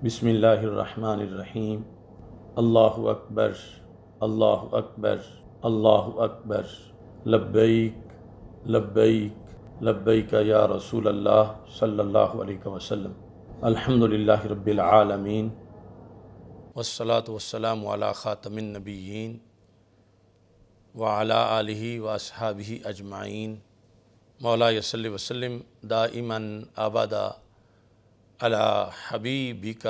بسم اللہ الرحمن الرحیم۔ اللہ اکبر، اللہ اکبر، اللہ اکبر، لبیک لبیک لبیک یا رسول اللہ صلی اللہ علیہ وسلم۔ الحمدللہ رب العالمین، والصلاة والسلام علی خاتم النبیین وعلی آلہ واصحابہ اجمعین۔ مولا صلی وسلم دائما ابدا علی حبیبک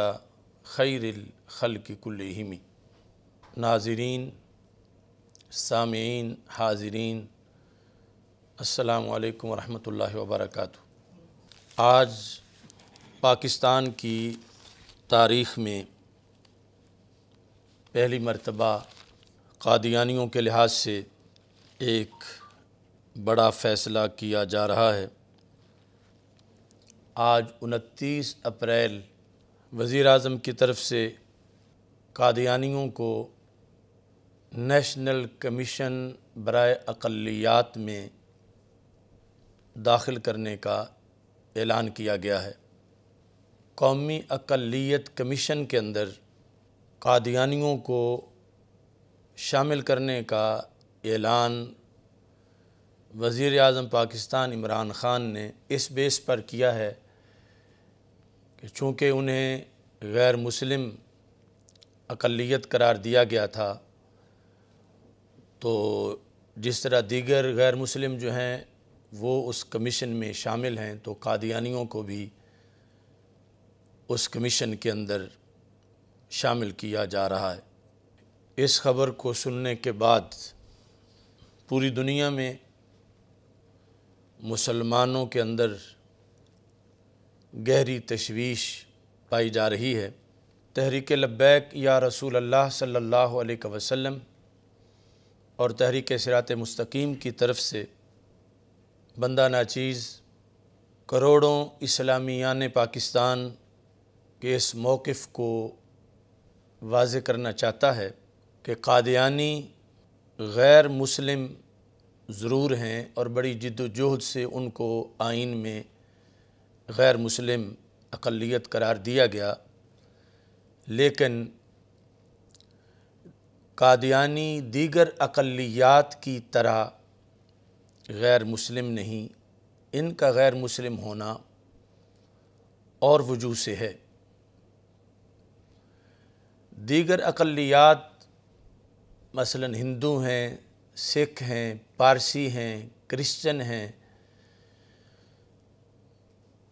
خیر الخلق کلہم۔ ناظرین، سامعین، حاضرین، السلام علیکم ورحمۃ اللہ وبرکاتہ۔ آج پاکستان کی تاریخ میں پہلی مرتبہ قادیانیوں کے لحاظ سے ایک بڑا فیصلہ کیا جا رہا ہے۔ آج 29 اپریل وزیر اعظم کی طرف سے قادیانیوں کو نیشنل کمیشن برائے اقلیات میں داخل کرنے کا اعلان کیا گیا ہے۔ قومی اقلیت کمیشن کے اندر قادیانیوں کو شامل کرنے کا اعلان وزیر اعظم پاکستان عمران خان نے اس بیس پر کیا ہے کہ چونکہ انہیں غیر مسلم اقلیت قرار دیا گیا تھا، تو جس طرح دیگر غیر مسلم جو ہیں وہ اس کمیشن میں شامل ہیں، تو قادیانیوں کو بھی اس کمیشن کے اندر شامل کیا جا رہا ہے۔ اس خبر کو سننے کے بعد پوری دنیا میں مسلمانوں کے اندر گہری تشویش پائی جا رہی ہے۔ تحریک لبیک یا رسول اللہ صلی اللہ علیہ وسلم اور تحریک صراط مستقیم کی طرف سے بندہ ناچیز کروڑوں اسلامیان پاکستان کے اس موقف کو واضح کرنا چاہتا ہے کہ قادیانی غیر مسلم ضرور ہیں اور بڑی جد و جہد سے ان کو آئین میں غیر مسلم اقلیت قرار دیا گیا، لیکن قادیانی دیگر اقلیات کی طرح غیر مسلم نہیں۔ ان کا غیر مسلم ہونا اور وجوہ سے ہے۔ دیگر اقلیات مثلا ہندو ہیں، سکھ ہیں، پارسی ہیں، کرسچن ہیں،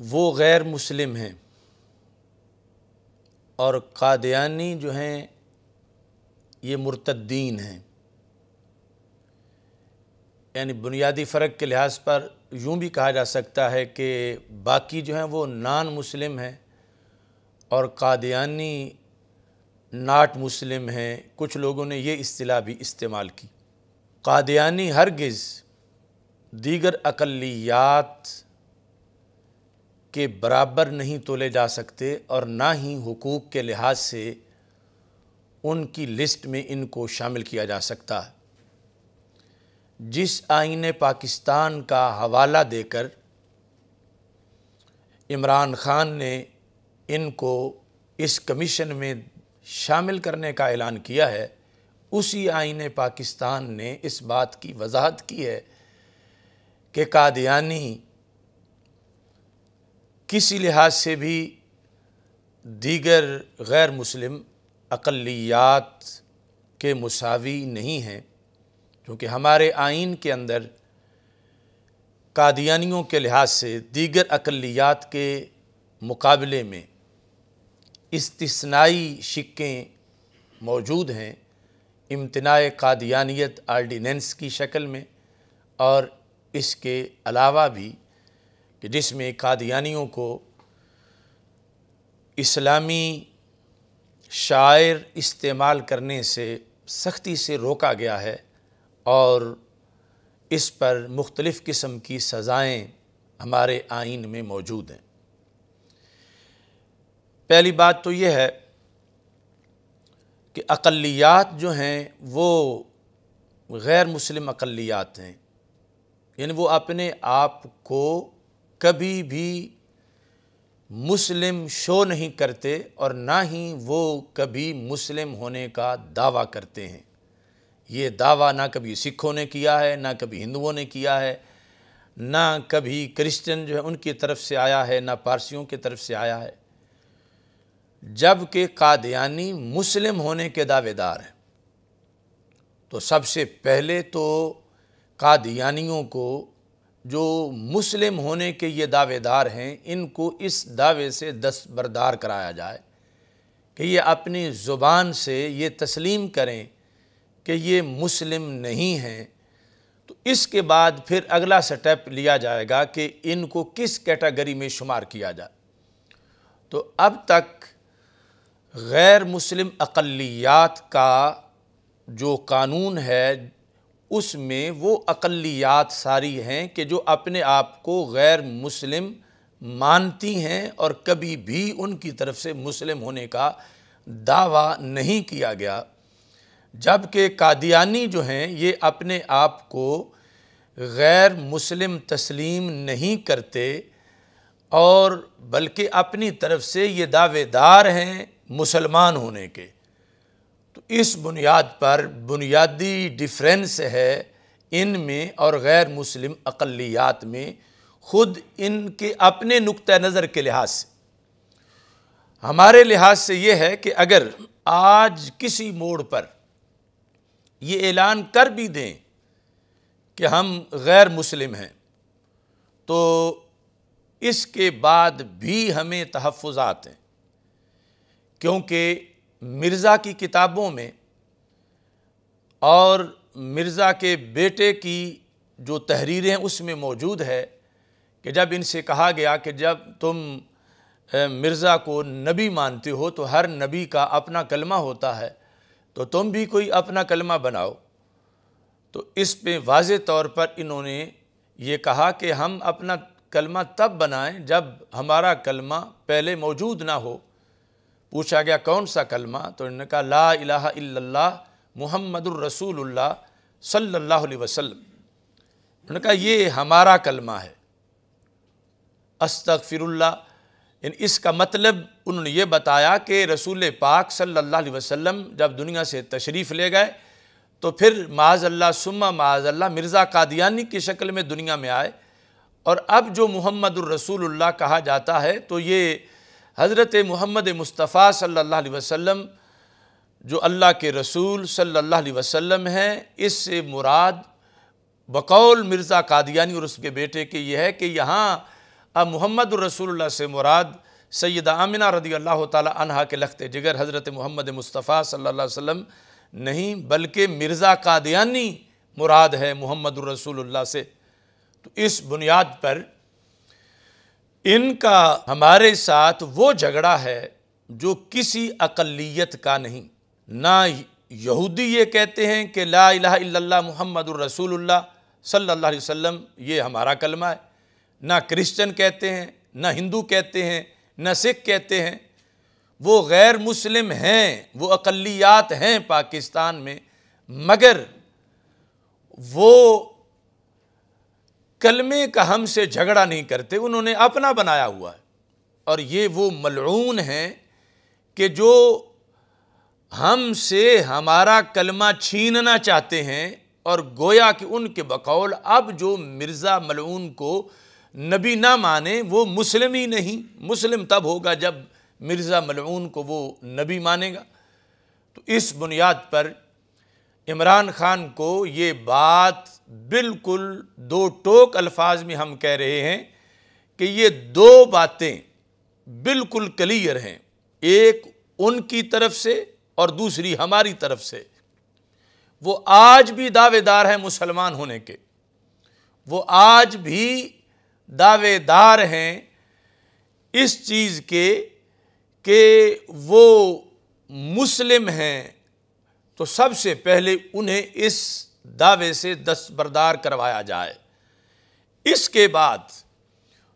وہ غیر مسلم ہیں، اور قادیانی جو ہیں یہ مرتدین ہیں۔ یعنی بنیادی فرق کے لحاظ پر یوں بھی کہا جا سکتا ہے کہ باقی جو ہیں وہ نان مسلم ہیں اور قادیانی ناٹ مسلم ہیں۔ کچھ لوگوں نے یہ اصطلاح بھی استعمال کی۔ قادیانی ہرگز دیگر اقلیات کے برابر نہیں تولے جا سکتے اور نہ ہی حقوق کے لحاظ سے ان کی لسٹ میں ان کو شامل کیا جا سکتا ہے۔ جس آئین پاکستان کا حوالہ دے کر عمران خان نے ان کو اس کمیشن میں شامل کرنے کا اعلان کیا ہے، اسی آئین پاکستان نے اس بات کی وضاحت کی ہے کہ قادیانی کسی لحاظ سے بھی دیگر غیر مسلم اقلیات کے مساوی نہیں ہیں، کیونکہ ہمارے آئین کے اندر قادیانیوں کے لحاظ سے دیگر اقلیات کے مقابلے میں استثنائی شقیں موجود ہیں، امتناع قادیانیت آرڈیننس کی شکل میں، اور اس کے علاوہ بھی کہ جس میں قادیانیوں کو اسلامی شعائر استعمال کرنے سے سختی سے روکا گیا ہے، اور اس پر مختلف قسم کی سزائیں ہمارے آئین میں موجود ہیں۔ پہلی بات تو یہ ہے کہ اقلیات جو ہیں وہ غیر مسلم اقلیات ہیں، یعنی وہ اپنے آپ کو کبھی بھی مسلم شو نہیں کرتے اور نہ ہی وہ کبھی مسلم ہونے کا دعویٰ کرتے ہیں۔ یہ دعویٰ نہ کبھی سکھوں نے کیا ہے، نہ کبھی ہندوؤں نے کیا ہے، نہ کبھی کرسچن جو ہے ان کی طرف سے آیا ہے، نہ پارسیوں کی طرف سے آیا ہے، جبکہ قادیانی مسلم ہونے کے دعوے دار ہیں۔ تو سب سے پہلے تو قادیانیوں کو جو مسلم ہونے کے یہ دعوے دار ہیں، ان کو اس دعوے سے دستبردار کرایا جائے کہ یہ اپنی زبان سے یہ تسلیم کریں کہ یہ مسلم نہیں ہیں۔ تو اس کے بعد پھر اگلا سٹیپ لیا جائے گا کہ ان کو کس کیٹیگری میں شمار کیا جائے۔ تو اب تک غیر مسلم اقلیات کا جو قانون ہے اس میں وہ اقلیات ساری ہیں کہ جو اپنے آپ کو غیر مسلم مانتی ہیں اور کبھی بھی ان کی طرف سے مسلم ہونے کا دعویٰ نہیں کیا گیا، جبکہ قادیانی جو ہیں یہ اپنے آپ کو غیر مسلم تسلیم نہیں کرتے اور بلکہ اپنی طرف سے یہ دعوے دار ہیں مسلمان ہونے کے۔ تو اس بنیاد پر بنیادی ڈیفرنس ہے ان میں اور غیر مسلم اقلیات میں، خود ان کے اپنے نقطہ نظر کے لحاظ سے۔ ہمارے لحاظ سے یہ ہے کہ اگر آج کسی موڑ پر یہ اعلان کر بھی دیں کہ ہم غیر مسلم ہیں، تو اس کے بعد بھی ہمیں تحفظات ہیں، کیونکہ مرزا کی کتابوں میں اور مرزا کے بیٹے کی جو تحریریں اس میں موجود ہے کہ جب ان سے کہا گیا کہ جب تم مرزا کو نبی مانتے ہو تو ہر نبی کا اپنا کلمہ ہوتا ہے، تو تم بھی کوئی اپنا کلمہ بناؤ۔ تو اس پہ واضح طور پر انہوں نے یہ کہا کہ ہم اپنا کلمہ تب بنائیں جب ہمارا کلمہ پہلے موجود نہ ہو۔ پوچھا گیا کون سا کلمہ؟ تو انہوں نے کہا لا الہ الا اللہ محمد الرسول اللہ صلی اللہ علیہ وسلم۔ انہوں نے کہا یہ ہمارا کلمہ ہے۔ استغفر اللہ، اس کا مطلب انہوں نے یہ بتایا کہ رسول پاک صلی اللہ علیہ وسلم جب دنیا سے تشریف لے گئے تو پھر معاذ اللہ ثم معاذ اللہ مرزا قادیانی کی شکل میں دنیا میں آئے، اور اب جو محمد الرسول اللہ کہا جاتا ہے تو یہ حضرت محمد مصطفیٰ صلی اللہ علیہ وسلم جو اللہ کے رسول صلی اللہ علیہ وسلم ہیں، اس سے مراد بقول مرزا قادیانی اور اس کے بیٹے کے یہ ہے کہ یہاں اب محمد الرسول اللہ سے مراد سیدہ آمنہ رضی اللہ تعالی عنہا کے لخت جگر حضرت محمد مصطفیٰ صلی اللہ علیہ وسلم نہیں، بلکہ مرزا قادیانی مراد ہے محمد الرسول اللہ سے۔ تو اس بنیاد پر ان کا ہمارے ساتھ وہ جھگڑا ہے جو کسی اقلیت کا نہیں۔ نہ یہودی یہ کہتے ہیں کہ لا الہ الا اللہ محمد الرسول اللہ صلی اللہ علیہ وسلم یہ ہمارا کلمہ ہے، نہ کرسچن کہتے ہیں، نہ ہندو کہتے ہیں، نہ سکھ کہتے ہیں۔ وہ غیر مسلم ہیں، وہ اقلیات ہیں پاکستان میں، مگر وہ کلمے کا ہم سے جھگڑا نہیں کرتے، انہوں نے اپنا بنایا ہوا ہے۔ اور یہ وہ ملعون ہیں کہ جو ہم سے ہمارا کلمہ چھیننا چاہتے ہیں، اور گویا کہ ان کے بقول اب جو مرزا ملعون کو نبی نہ مانے وہ مسلم ہی نہیں، مسلم تب ہوگا جب مرزا ملعون کو وہ نبی مانے گا۔ تو اس بنیاد پر عمران خان کو یہ بات بالکل دو ٹوک الفاظ میں ہم کہہ رہے ہیں کہ یہ دو باتیں بالکل کلیئر ہیں، ایک ان کی طرف سے اور دوسری ہماری طرف سے۔ وہ آج بھی دعوے دار ہیں مسلمان ہونے کے، وہ آج بھی دعوے دار ہیں اس چیز کے کہ وہ مسلم ہیں، تو سب سے پہلے انہیں اس دعوے سے دستبردار کروایا جائے۔ اس کے بعد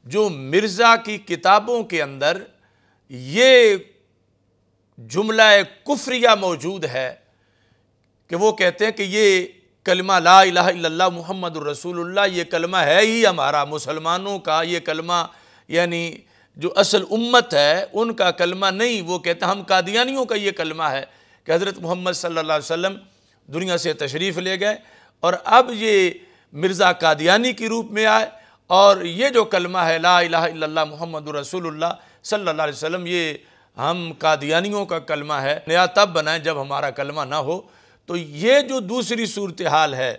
جو مرزا کی کتابوں کے اندر یہ جملہ کفریہ موجود ہے کہ وہ کہتے ہیں کہ یہ کلمہ لا الہ الا اللہ محمد الرسول اللہ یہ کلمہ ہے ہی ہمارا مسلمانوں کا، یہ کلمہ یعنی جو اصل امت ہے ان کا کلمہ نہیں، وہ کہتے ہیں ہم قادیانیوں کا یہ کلمہ ہے کہ حضرت محمد صلی اللہ علیہ وسلم دنیا سے تشریف لے گئے اور اب یہ مرزا قادیانی کی روپ میں آئے، اور یہ جو کلمہ ہے لا الہ الا اللہ محمد رسول اللہ صلی اللہ علیہ وسلم، یہ ہم قادیانیوں کا کلمہ ہے، نیا تب بنائیں جب ہمارا کلمہ نہ ہو۔ تو یہ جو دوسری صورتحال ہے،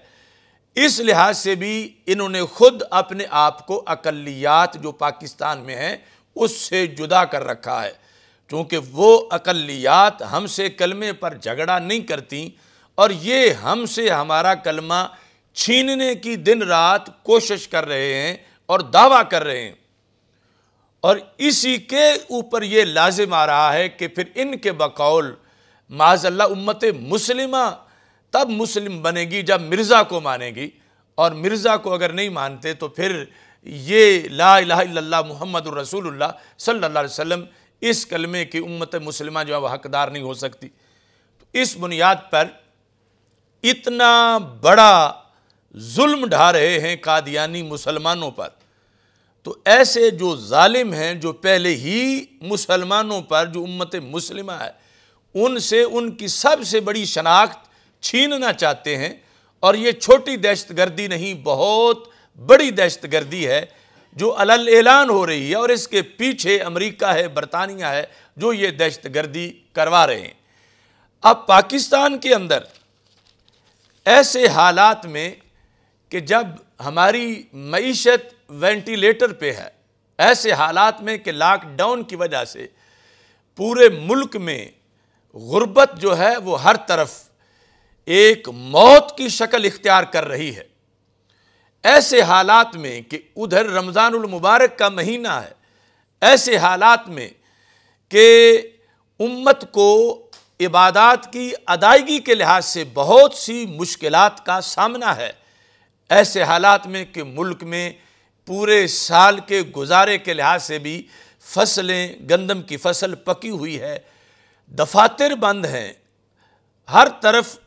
اس لحاظ سے بھی انہوں نے خود اپنے آپ کو اقلیات جو پاکستان میں ہیں اس سے جدا کر رکھا ہے، چونکہ وہ اقلیات ہم سے کلمے پر جھگڑا نہیں کرتی اور یہ ہم سے ہمارا کلمہ چھیننے کی دن رات کوشش کر رہے ہیں اور دعویٰ کر رہے ہیں، اور اسی کے اوپر یہ لازم آ رہا ہے کہ پھر ان کے بقول معاذ اللہ امت مسلمہ تب مسلم بنے گی جب مرزا کو مانے گی، اور مرزا کو اگر نہیں مانتے تو پھر یہ لا الہ الا اللہ محمد الرسول اللہ صلی اللہ علیہ وسلم اس کلمے کی امت مسلمہ جو ہے وہ حقدار نہیں ہو سکتی۔ تو اس بنیاد پر اتنا بڑا ظلم ڈھا رہے ہیں قادیانی مسلمانوں پر، تو ایسے جو ظالم ہیں جو پہلے ہی مسلمانوں پر جو امت مسلمہ ہے ان سے ان کی سب سے بڑی شناخت چھیننا چاہتے ہیں، اور یہ چھوٹی دہشت گردی نہیں، بہت بڑی دہشت گردی ہے جو علل اعلان ہو رہی ہے، اور اس کے پیچھے امریکہ ہے، برطانیہ ہے جو یہ دہشت گردی کروا رہے ہیں۔ اب پاکستان کے اندر ایسے حالات میں کہ جب ہماری معیشت وینٹیلیٹر پہ ہے، ایسے حالات میں کہ لاک ڈاؤن کی وجہ سے پورے ملک میں غربت جو ہے وہ ہر طرف ایک موت کی شکل اختیار کر رہی ہے، ایسے حالات میں کہ ادھر رمضان المبارک کا مہینہ ہے، ایسے حالات میں کہ امت کو عبادات کی ادائیگی کے لحاظ سے بہت سی مشکلات کا سامنا ہے، ایسے حالات میں کہ ملک میں پورے سال کے گزارے کے لحاظ سے بھی فصلیں، گندم کی فصل پکی ہوئی ہے، دفاتر بند ہیں، ہر طرف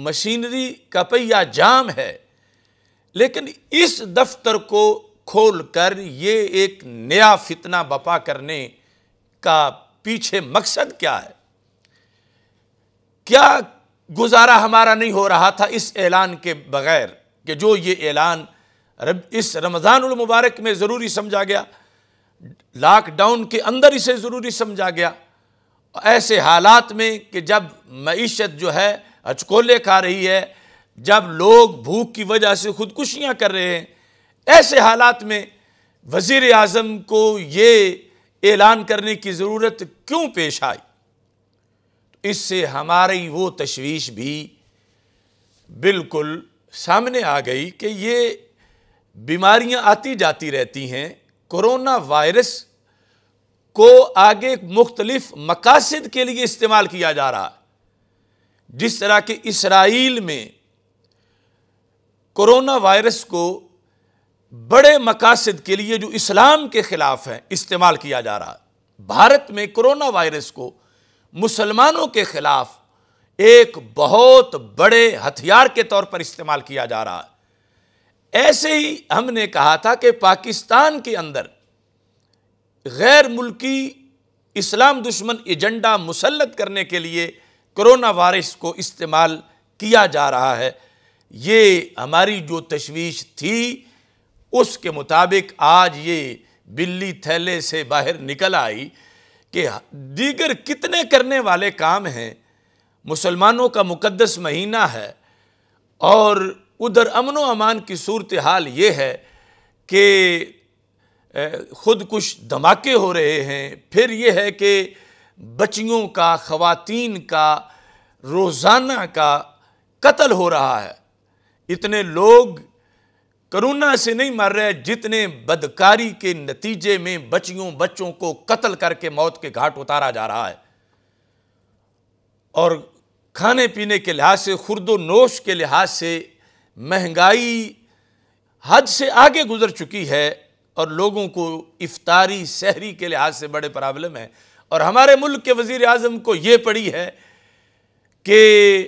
مشینری کا پہیہ جام ہے، لیکن اس دفتر کو کھول کر یہ ایک نیا فتنہ بپا کرنے کا پیچھے مقصد کیا ہے؟ کیا گزارا ہمارا نہیں ہو رہا تھا اس اعلان کے بغیر کہ جو یہ اعلان اس رمضان المبارک میں ضروری سمجھا گیا، لاک ڈاؤن کے اندر اسے ضروری سمجھا گیا، ایسے حالات میں کہ جب معیشت جو ہے اچکولے کھا رہی ہے، جب لوگ بھوک کی وجہ سے خودکشیاں کر رہے ہیں، ایسے حالات میں وزیر اعظم کو یہ اعلان کرنے کی ضرورت کیوں پیش آئی؟ اس سے ہماری وہ تشویش بھی بالکل سامنے آ گئی کہ یہ بیماریاں آتی جاتی رہتی ہیں، کرونا وائرس کو آگے مختلف مقاصد کے لیے استعمال کیا جا رہا ہے، جس طرح کہ اسرائیل میں کرونا وائرس کو بڑے مقاصد کے لیے جو اسلام کے خلاف ہیں استعمال کیا جا رہا ہے، بھارت میں کرونا وائرس کو مسلمانوں کے خلاف ایک بہت بڑے ہتھیار کے طور پر استعمال کیا جا رہا ہے۔ ایسے ہی ہم نے کہا تھا کہ پاکستان کے اندر غیر ملکی اسلام دشمن ایجنڈا مسلط کرنے کے لیے کرونا وائرس کو استعمال کیا جا رہا ہے، یہ ہماری جو تشویش تھی اس کے مطابق آج یہ بلی تھیلے سے باہر نکل آئی کہ دیگر کتنے کرنے والے کام ہیں، مسلمانوں کا مقدس مہینہ ہے اور ادھر امن و امان کی صورتحال یہ ہے کہ خودکش دھماکے ہو رہے ہیں، پھر یہ ہے کہ بچیوں کا، خواتین کا روزانہ کا قتل ہو رہا ہے۔ اتنے لوگ کرونا سے نہیں مر رہے جتنے بدکاری کے نتیجے میں بچوں کو قتل کر کے موت کے گھاٹ اتارا جا رہا ہے، اور کھانے پینے کے لحاظ سے، خورد و نوش کے لحاظ سے مہنگائی حد سے آگے گزر چکی ہے، اور لوگوں کو افطاری سحری کے لحاظ سے بڑے پرابلم ہیں، اور ہمارے ملک کے وزیر اعظم کو یہ پڑی ہے کہ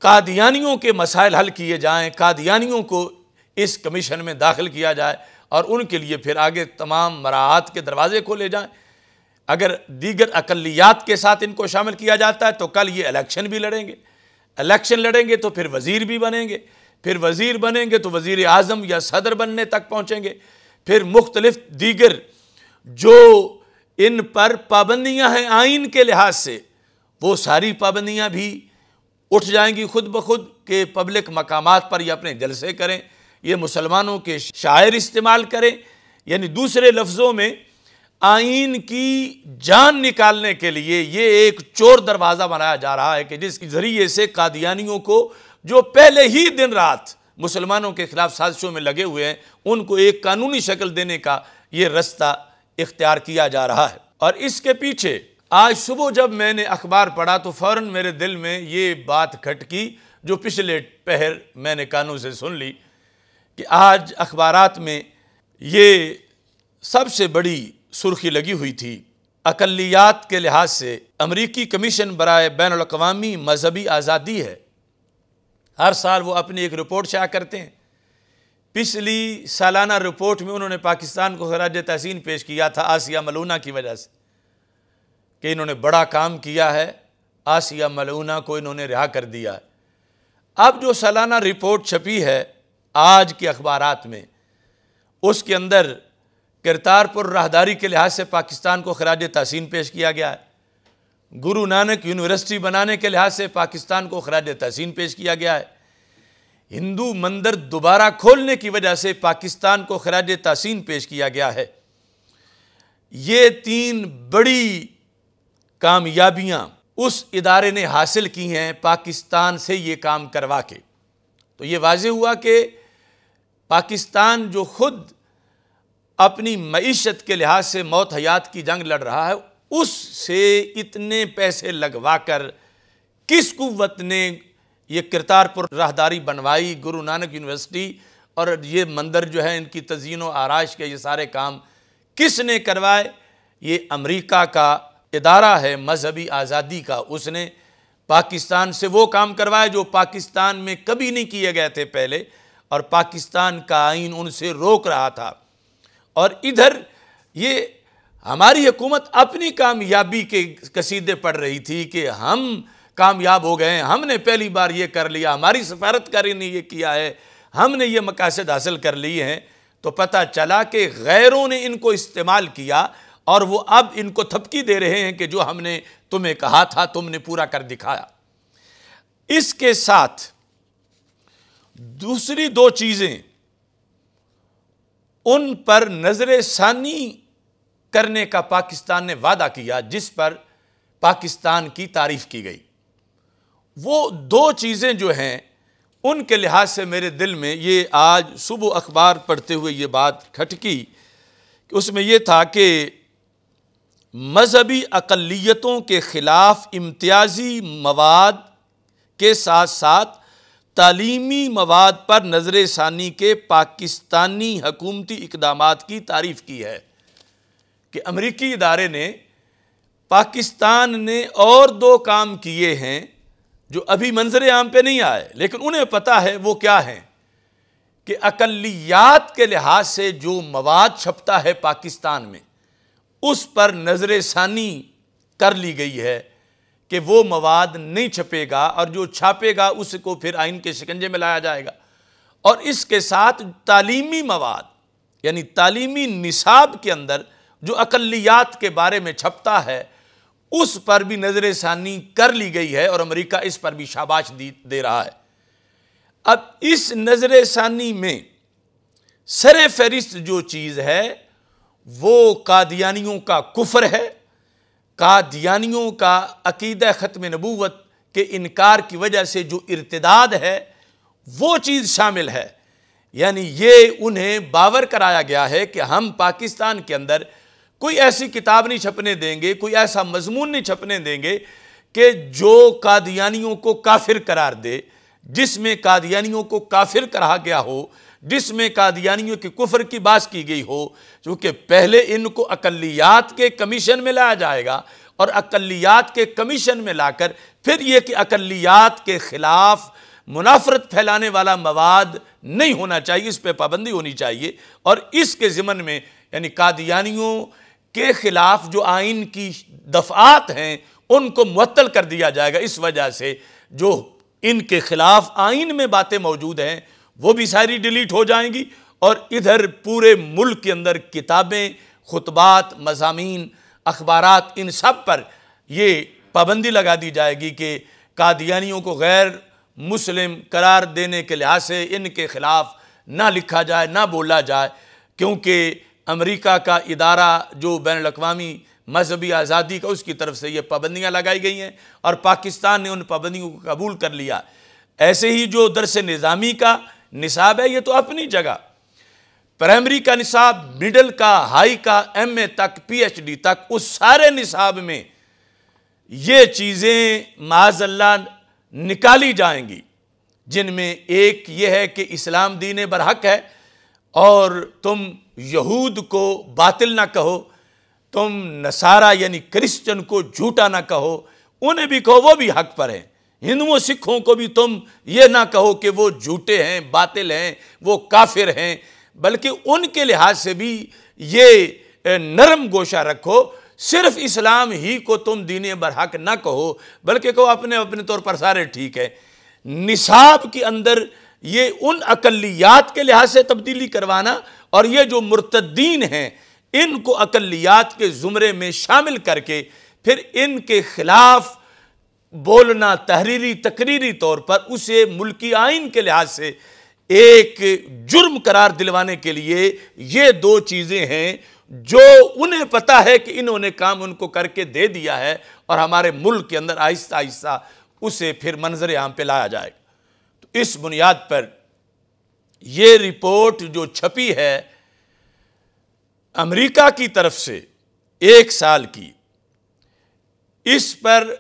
قادیانیوں کے مسائل حل کیے جائیں، قادیانیوں کو اس کمیشن میں داخل کیا جائے، اور ان کے لیے پھر آگے تمام مراحات کے دروازے کھولے جائیں۔ اگر دیگر اقلیات کے ساتھ ان کو شامل کیا جاتا ہے تو کل یہ الیکشن بھی لڑیں گے، الیکشن لڑیں گے تو پھر وزیر بھی بنیں گے، پھر وزیر بنیں گے تو وزیر اعظم یا صدر بننے تک پہنچیں گے، پھر مختلف دیگر جو ان پر پابندیاں ہیں آئین کے لحاظ سے، وہ ساری پابندیاں بھی اٹھ جائیں گی خود بخود کہ پبلک مقامات پر یہ اپنے جلسے کریں، یہ مسلمانوں کے شاعر استعمال کریں۔ یعنی دوسرے لفظوں میں آئین کی جان نکالنے کے لیے یہ ایک چور دروازہ بنایا جا رہا ہے کہ جس کے ذریعے سے قادیانیوں کو، جو پہلے ہی دن رات مسلمانوں کے خلاف سازشوں میں لگے ہوئے ہیں، ان کو ایک قانونی شکل دینے کا یہ رستہ اختیار کیا جا رہا ہے۔ اور اس کے پیچھے آج صبح جب میں نے اخبار پڑھا تو فوراً میرے دل میں یہ بات کھٹکی جو پچھلے پہر میں نے کانوں سے سن لی، کہ آج اخبارات میں یہ سب سے بڑی سرخی لگی ہوئی تھی، اقلیات کے لحاظ سے امریکی کمیشن برائے بین الاقوامی مذہبی آزادی ہے، ہر سال وہ اپنی ایک رپورٹ شائع کرتے ہیں۔ پچھلی سالانہ رپورٹ میں انہوں نے پاکستان کو خراج تحسین پیش کیا تھا آسیہ ملعونہ کی وجہ سے، کہ انہوں نے بڑا کام کیا ہے، آسیہ ملعونہ کو انہوں نے رہا کر دیا ہے۔ اب جو سالانہ رپورٹ چھپی ہے آج کے اخبارات میں، اس کے اندر کرتارپور راہداری کے لحاظ سے پاکستان کو خراج تحسین پیش کیا گیا ہے، گرو نانک یونیورسٹی بنانے کے لحاظ سے پاکستان کو خراج تحسین پیش کیا گیا ہے، ہندو مندر دوبارہ کھولنے کی وجہ سے پاکستان کو خراج تحسین پیش کیا گیا ہے۔ یہ تین بڑی کامیابیاں اس ادارے نے حاصل کی ہیں پاکستان سے یہ کام کروا کے۔ تو یہ واضح ہوا کہ پاکستان جو خود اپنی معیشت کے لحاظ سے موت حیات کی جنگ لڑ رہا ہے، اس سے اتنے پیسے لگوا کر کس قوت نے یہ کرتارپور راہداری بنوائی، گرو نانک یونیورسٹی اور یہ مندر جو ہے ان کی تزئین و آرائش کے یہ سارے کام کس نے کروائے؟ یہ امریکہ کا ادارہ ہے مذہبی آزادی کا، اس نے پاکستان سے وہ کام کروائے جو پاکستان میں کبھی نہیں کیے گئے تھے پہلے، اور پاکستان کا آئین ان سے روک رہا تھا۔ اور ادھر یہ ہماری حکومت اپنی کامیابی کے قصیدے پڑھ رہی تھی کہ ہم کامیاب ہو گئے ہیں، ہم نے پہلی بار یہ کر لیا، ہماری سفارتکاری نے یہ کیا ہے، ہم نے یہ مقاصد حاصل کر لیے ہیں۔ تو پتہ چلا کہ غیروں نے ان کو استعمال کیا اور وہ اب ان کو تھپکی دے رہے ہیں کہ جو ہم نے تمہیں کہا تھا تم نے پورا کر دکھایا۔ اس کے ساتھ دوسری دو چیزیں ان پر نظر ثانی کرنے کا پاکستان نے وعدہ کیا، جس پر پاکستان کی تعریف کی گئی۔ وہ دو چیزیں جو ہیں ان کے لحاظ سے میرے دل میں یہ آج صبح اخبار پڑھتے ہوئے یہ بات کھٹکی کہ اس میں یہ تھا کہ مذہبی اقلیتوں کے خلاف امتیازی مواد کے ساتھ ساتھ تعلیمی مواد پر نظر ثانی کے پاکستانی حکومتی اقدامات کی تعریف کی ہے کہ امریکی ادارے نے پاکستان نے اور دو کام کیے ہیں جو ابھی منظر عام پہ نہیں آئے، لیکن انہیں پتہ ہے وہ کیا ہیں، کہ اقلیات کے لحاظ سے جو مواد چھپتا ہے پاکستان میں اس پر نظر ثانی کر لی گئی ہے کہ وہ مواد نہیں چھپے گا، اور جو چھاپے گا اس کو پھر آئین کے شکنجے میں لایا جائے گا۔ اور اس کے ساتھ تعلیمی مواد یعنی تعلیمی نصاب کے اندر جو اقلیات کے بارے میں چھپتا ہے اس پر بھی نظر ثانی کر لی گئی ہے، اور امریکہ اس پر بھی شاباش دے رہا ہے۔ اب اس نظر ثانی میں سر فہرست جو چیز ہے وہ قادیانیوں کا کفر ہے، قادیانیوں کا عقیدہ ختم نبوت کے انکار کی وجہ سے جو ارتداد ہے وہ چیز شامل ہے۔ یعنی یہ انہیں باور کرایا گیا ہے کہ ہم پاکستان کے اندر کوئی ایسی کتاب نہیں چھپنے دیں گے، کوئی ایسا مضمون نہیں چھپنے دیں گے کہ جو قادیانیوں کو کافر قرار دے، جس میں قادیانیوں کو کافر کہا گیا ہو، جس میں قادیانیوں کے کفر کی بات کی گئی ہو، چونکہ پہلے ان کو اقلیات کے کمیشن میں لایا جائے گا، اور اقلیات کے کمیشن میں لا کر پھر یہ کہ اقلیات کے خلاف منافرت پھیلانے والا مواد نہیں ہونا چاہیے، اس پہ پابندی ہونی چاہیے، اور اس کے ضمن میں یعنی قادیانیوں کے خلاف جو آئین کی دفعات ہیں ان کو معطل کر دیا جائے گا۔ اس وجہ سے جو ان کے خلاف آئین میں باتیں موجود ہیں وہ بھی ساری ڈیلیٹ ہو جائیں گی، اور ادھر پورے ملک کے اندر کتابیں، خطبات، مضامین، اخبارات، ان سب پر یہ پابندی لگا دی جائے گی کہ قادیانیوں کو غیر مسلم قرار دینے کے لحاظ سے ان کے خلاف نہ لکھا جائے، نہ بولا جائے، کیونکہ امریکہ کا ادارہ جو بین الاقوامی مذہبی آزادی کا، اس کی طرف سے یہ پابندیاں لگائی گئی ہیں اور پاکستان نے ان پابندیوں کو قبول کر لیا۔ ایسے ہی جو درس نظامی کا نصاب ہے، یہ تو اپنی جگہ، پرائمری کا نصاب، مڈل کا، ہائی کا، ایم اے تک، پی ایچ ڈی تک، اس سارے نصاب میں یہ چیزیں معاذ اللہ نکالی جائیں گی، جن میں ایک یہ ہے کہ اسلام دین برحق ہے، اور تم یہود کو باطل نہ کہو، تم نصارہ یعنی کرسچن کو جھوٹا نہ کہو، انہیں بھی کہو وہ بھی حق پر ہیں، ہندوؤں سکھوں کو بھی تم یہ نہ کہو کہ وہ جھوٹے ہیں، باطل ہیں، وہ کافر ہیں، بلکہ ان کے لحاظ سے بھی یہ نرم گوشہ رکھو۔ صرف اسلام ہی کو تم دین برحق نہ کہو، بلکہ کہو اپنے طور پر سارے ٹھیک ہے۔ نصاب کے اندر یہ ان اقلیات کے لحاظ سے تبدیلی کروانا، اور یہ جو مرتدین ہیں ان کو اقلیات کے زمرے میں شامل کر کے پھر ان کے خلاف بولنا تقریری طور پر اسے ملکی آئین کے لحاظ سے ایک جرم قرار دلوانے کے لیے، یہ دو چیزیں ہیں جو انہیں پتا ہے کہ انہوں نے کام ان کو کر کے دے دیا ہے، اور ہمارے ملک کے اندر آہستہ آہستہ اسے پھر منظر عام پہ لایا جائے گا۔ تو اس بنیاد پر یہ رپورٹ جو چھپی ہے امریکہ کی طرف سے 1 سال کی، اس پر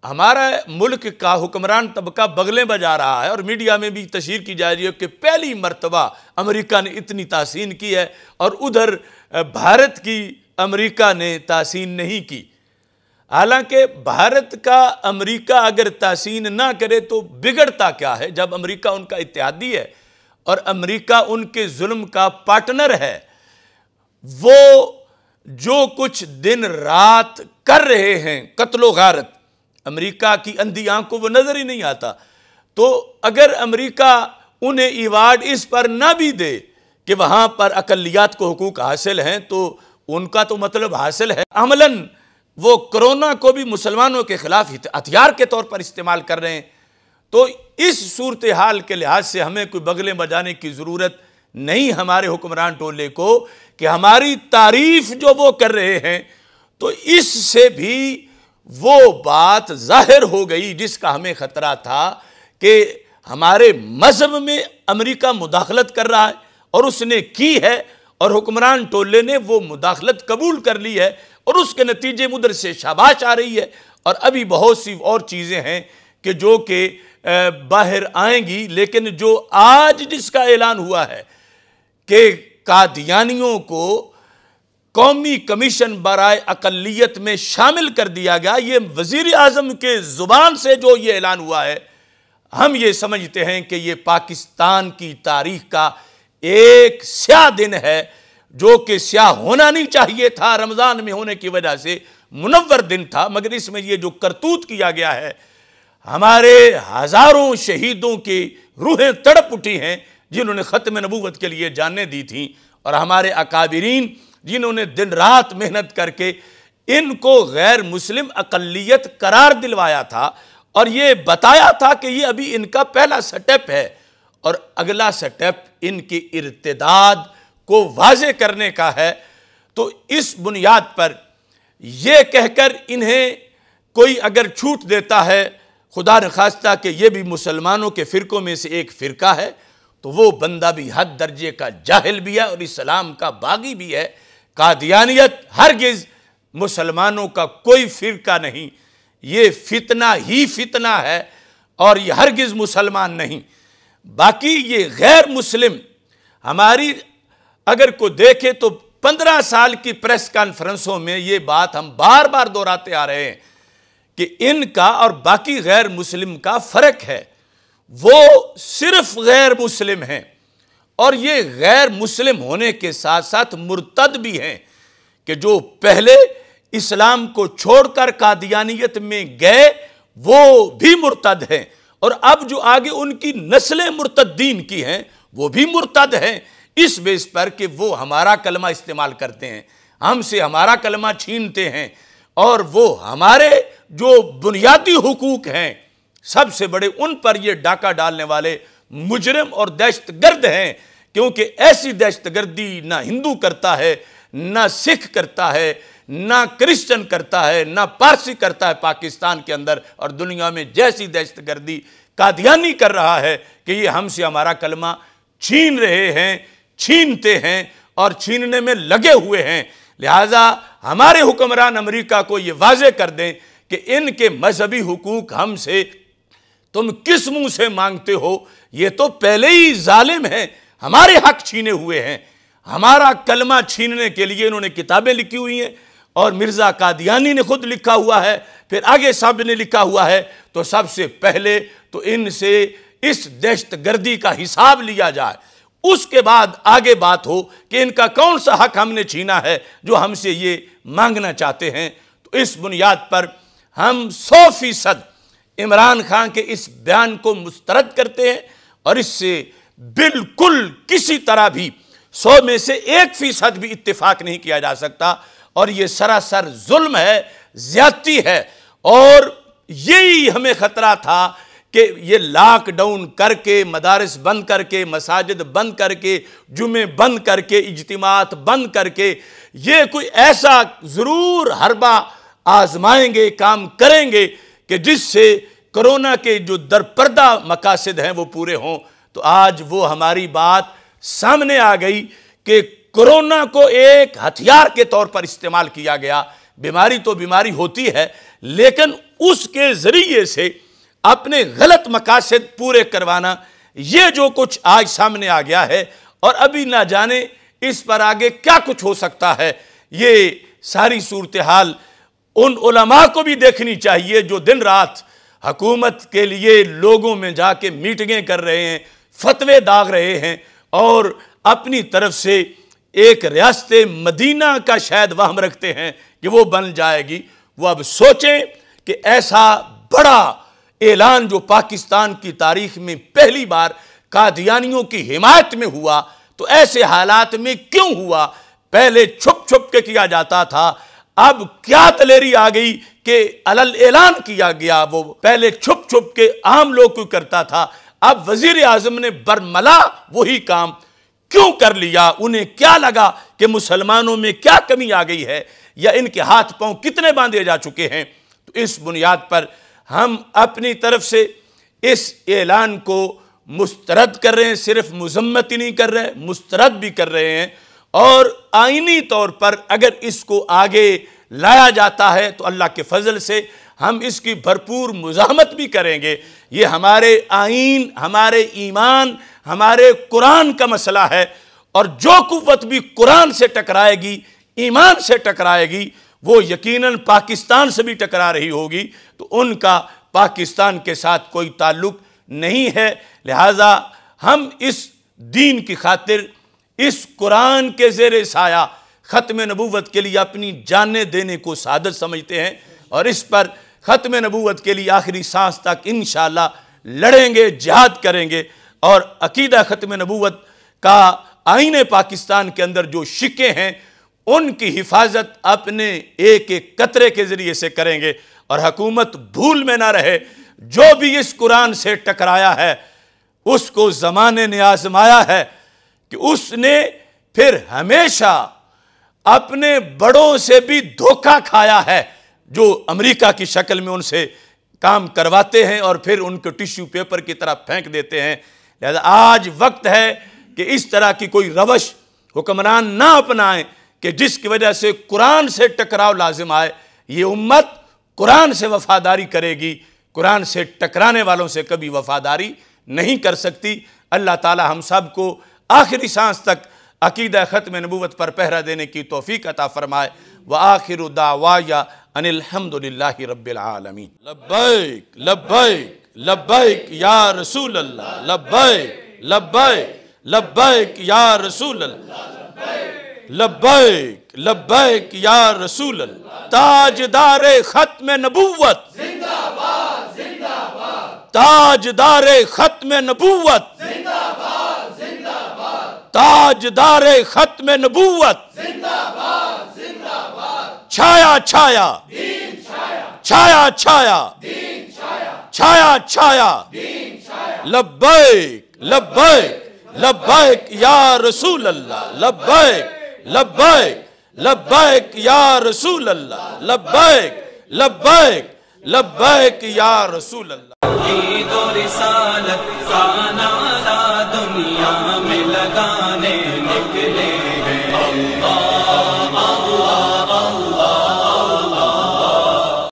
ہمارا ملک کا حکمران طبقہ بغلیں بجا رہا ہے، اور میڈیا میں بھی تشہیر کی جا رہی ہے کہ پہلی مرتبہ امریکہ نے اتنی تحسین کی ہے، اور ادھر بھارت کی امریکہ نے تحسین نہیں کی۔ حالانکہ بھارت کا امریکہ اگر تحسین نہ کرے تو بگڑتا کیا ہے، جب امریکہ ان کا اتحادی ہے اور امریکہ ان کے ظلم کا پارٹنر ہے۔ وہ جو کچھ دن رات کر رہے ہیں قتل و غارت، امریکہ کی اندھی آنکھ کو وہ نظر ہی نہیں آتا۔ تو اگر امریکہ انہیں ایوارڈ اس پر نہ بھی دے کہ وہاں پر اقلیات کو حقوق حاصل ہیں، تو ان کا تو مطلب حاصل ہے۔ عملاً وہ کرونا کو بھی مسلمانوں کے خلاف ہتھیار کے طور پر استعمال کر رہے ہیں۔ تو اس صورتحال کے لحاظ سے ہمیں کوئی بغلیں بجانے کی ضرورت نہیں ہمارے حکمران ٹولے کو، کہ ہماری تعریف جو وہ کر رہے ہیں، تو اس سے بھی وہ بات ظاہر ہو گئی جس کا ہمیں خطرہ تھا کہ ہمارے مذہب میں امریکہ مداخلت کر رہا ہے، اور اس نے کی ہے، اور حکمران ٹولے نے وہ مداخلت قبول کر لی ہے، اور اس کے نتیجے مدر سے شاباش آ رہی ہے، اور ابھی بہت سی اور چیزیں ہیں کہ جو کہ باہر آئیں گی۔ لیکن جو آج جس کا اعلان ہوا ہے کہ قادیانیوں کو قومی کمیشن برائے اقلیت میں شامل کر دیا گیا، یہ وزیر اعظم کے زبان سے جو یہ اعلان ہوا ہے، ہم یہ سمجھتے ہیں کہ یہ پاکستان کی تاریخ کا ایک سیاہ دن ہے، جو کہ سیاہ ہونا نہیں چاہیے تھا، رمضان میں ہونے کی وجہ سے منور دن تھا، مگر اس میں یہ جو کرتوت کیا گیا ہے، ہمارے ہزاروں شہیدوں کی روحیں تڑپ اٹھی ہیں جنہوں نے ختم نبوت کے لیے جانیں دی تھیں، اور ہمارے اکابرین جنہوں نے دن رات محنت کر کے ان کو غیر مسلم اقلیت قرار دلوایا تھا، اور یہ بتایا تھا کہ یہ ابھی ان کا پہلا سٹیپ ہے، اور اگلا سٹیپ ان کی ارتداد کو واضح کرنے کا ہے۔ تو اس بنیاد پر یہ کہہ کر انہیں کوئی اگر چھوٹ دیتا ہے، خدا نخواستہ کہ یہ بھی مسلمانوں کے فرقوں میں سے ایک فرقہ ہے، تو وہ بندہ بھی حد درجے کا جاہل بھی ہے اور اسلام کا باغی بھی ہے۔ قادیانیت ہرگز مسلمانوں کا کوئی فرقہ نہیں، یہ فتنہ ہی فتنہ ہے، اور یہ ہرگز مسلمان نہیں۔ باقی یہ غیر مسلم ہماری اگر کو دیکھے تو 15 سال کی پریس کانفرنسوں میں یہ بات ہم بار بار دہراتے آ رہے ہیں کہ ان کا اور باقی غیر مسلم کا فرق ہے۔ وہ صرف غیر مسلم ہیں، اور یہ غیر مسلم ہونے کے ساتھ ساتھ مرتد بھی ہیں کہ جو پہلے اسلام کو چھوڑ کر قادیانیت میں گئے وہ بھی مرتد ہیں، اور اب جو آگے ان کی نسلیں مرتدین کی ہیں وہ بھی مرتد ہیں، اس بیس پر کہ وہ ہمارا کلمہ استعمال کرتے ہیں، ہم سے ہمارا کلمہ چھینتے ہیں، اور وہ ہمارے جو بنیادی حقوق ہیں سب سے بڑے ان پر یہ ڈاکہ ڈالنے والے مجرم اور دہشت گرد ہیں، کیونکہ ایسی دہشت گردی نہ ہندو کرتا ہے، نہ سکھ کرتا ہے، نہ کرسچن کرتا ہے، نہ پارسی کرتا ہے پاکستان کے اندر اور دنیا میں، جیسی دہشت گردی قادیانی کر رہا ہے کہ یہ ہم سے ہمارا کلمہ چھین رہے ہیں، چھینتے ہیں اور چھیننے میں لگے ہوئے ہیں۔ لہٰذا ہمارے حکمران امریکہ کو یہ واضح کر دیں کہ ان کے مذہبی حقوق ہم سے تم کس منہ سے مانگتے ہو، یہ تو پہلے ہی ظالم ہیں، ہمارے حق چھینے ہوئے ہیں، ہمارا کلمہ چھیننے کے لیے انہوں نے کتابیں لکھی ہوئی ہیں، اور مرزا قادیانی نے خود لکھا ہوا ہے، پھر آگے صاحب نے لکھا ہوا ہے، تو سب سے پہلے تو ان سے اس دہشت گردی کا حساب لیا جائے، اس کے بعد آگے بات ہو کہ ان کا کون سا حق ہم نے چھینا ہے جو ہم سے یہ مانگنا چاہتے ہیں۔ تو اس بنیاد پر ہم 100% عمران خان کے اس بیان کو مسترد کرتے ہیں، اور اس سے بالکل کسی طرح بھی 100 میں سے 1% بھی اتفاق نہیں کیا جا سکتا، اور یہ سراسر ظلم ہے، زیادتی ہے، اور یہی ہمیں خطرہ تھا کہ یہ لاک ڈاؤن کر کے، مدارس بند کر کے، مساجد بند کر کے، جمعے بند کر کے، اجتماعات بند کر کے، یہ کوئی ایسا ضرور حربہ آزمائیں گے، کام کریں گے کہ جس سے کرونا کے جو درپردہ مقاصد ہیں وہ پورے ہوں۔ تو آج وہ ہماری بات سامنے آ گئی کہ کرونا کو ایک ہتھیار کے طور پر استعمال کیا گیا۔ بیماری تو بیماری ہوتی ہے، لیکن اس کے ذریعے سے اپنے غلط مقاصد پورے کروانا، یہ جو کچھ آج سامنے آ گیا ہے، اور ابھی نہ جانے اس پر آگے کیا کچھ ہو سکتا ہے۔ یہ ساری صورتحال ان علماء کو بھی دیکھنی چاہیے جو دن رات حکومت کے لیے لوگوں میں جا کے میٹنگیں کر رہے ہیں، فتوے داغ رہے ہیں، اور اپنی طرف سے ایک ریاست مدینہ کا شاید وہم رکھتے ہیں کہ وہ بن جائے گی۔ وہ اب سوچیں کہ ایسا بڑا اعلان جو پاکستان کی تاریخ میں پہلی بار قادیانیوں کی حمایت میں ہوا، تو ایسے حالات میں کیوں ہوا؟ پہلے چھپ چھپ کے کیا جاتا تھا، اب کیا دلیری آ گئی کہ علل اعلان کیا گیا؟ وہ پہلے چھپ چھپ کے عام لوگ کو کرتا تھا، اب وزیر اعظم نے برملا وہی کام کیوں کر لیا؟ انہیں کیا لگا کہ مسلمانوں میں کیا کمی آ گئی ہے، یا ان کے ہاتھ پاؤں کتنے باندھے جا چکے ہیں؟ تو اس بنیاد پر ہم اپنی طرف سے اس اعلان کو مسترد کر رہے ہیں، صرف مذمت ہی نہیں کر رہے، مسترد بھی کر رہے ہیں، اور آئینی طور پر اگر اس کو آگے لایا جاتا ہے تو اللہ کے فضل سے ہم اس کی بھرپور مزاحمت بھی کریں گے۔ یہ ہمارے آئین، ہمارے ایمان، ہمارے قرآن کا مسئلہ ہے، اور جو قوت بھی قرآن سے ٹکرائے گی، ایمان سے ٹکرائے گی، وہ یقیناً پاکستان سے بھی ٹکرا رہی ہوگی، تو ان کا پاکستان کے ساتھ کوئی تعلق نہیں ہے۔ لہٰذا ہم اس دین کی خاطر، اس قرآن کے زیر سایہ ختم نبوت کے لیے اپنی جانیں دینے کو سعادت سمجھتے ہیں، اور اس پر ختم نبوت کے لیے آخری سانس تک انشاءاللہ لڑیں گے، جہاد کریں گے، اور عقیدہ ختم نبوت کا آئین پاکستان کے اندر جو شکے ہیں ان کی حفاظت اپنے ایک ایک قطرے کے ذریعے سے کریں گے، اور حکومت بھول میں نہ رہے، جو بھی اس قرآن سے ٹکرایا ہے اس کو زمانے نے آزمایا ہے کہ اس نے پھر ہمیشہ اپنے بڑوں سے بھی دھوکہ کھایا ہے، جو امریکہ کی شکل میں ان سے کام کرواتے ہیں اور پھر ان کو ٹیشو پیپر کی طرح پھینک دیتے ہیں۔ لہذا آج وقت ہے کہ اس طرح کی کوئی روش حکمران نہ اپنائیں کہ جس کی وجہ سے قرآن سے ٹکراؤ لازم آئے۔ یہ امت قرآن سے وفاداری کرے گی، قرآن سے ٹکرانے والوں سے کبھی وفاداری نہیں کر سکتی۔ اللہ تعالی ہم سب کو آخری سانس تک عقیدہ ختم نبوت پر پہرہ دینے کی توفیق عطا فرمائے۔ وآخر دعوایا ان الحمدللہ رب العالمین۔ لبیک لبیک لبیک یا رسول اللہ، لبیک لبیک لبیک یا رسول اللہ، لبیک لبیک یا رسول اللہ۔ تاجدار ختم نبوت، زندہ باد زندہ باد، تاجدار ختم نبوت، زندہ باد زندہ باد، تاجدار ختم نبوت، زندہ باد زندہ باد۔ چھایا چھایا دین چھایا، چھایا چھایا دین چھایا، چھایا چھایا دین چھایا۔ لبیک لبیک لبیک یا رسول اللہ، لبیک لبیک لبیک یا رسول اللہ، لبیک لبیک لبیک یا رسول اللہ۔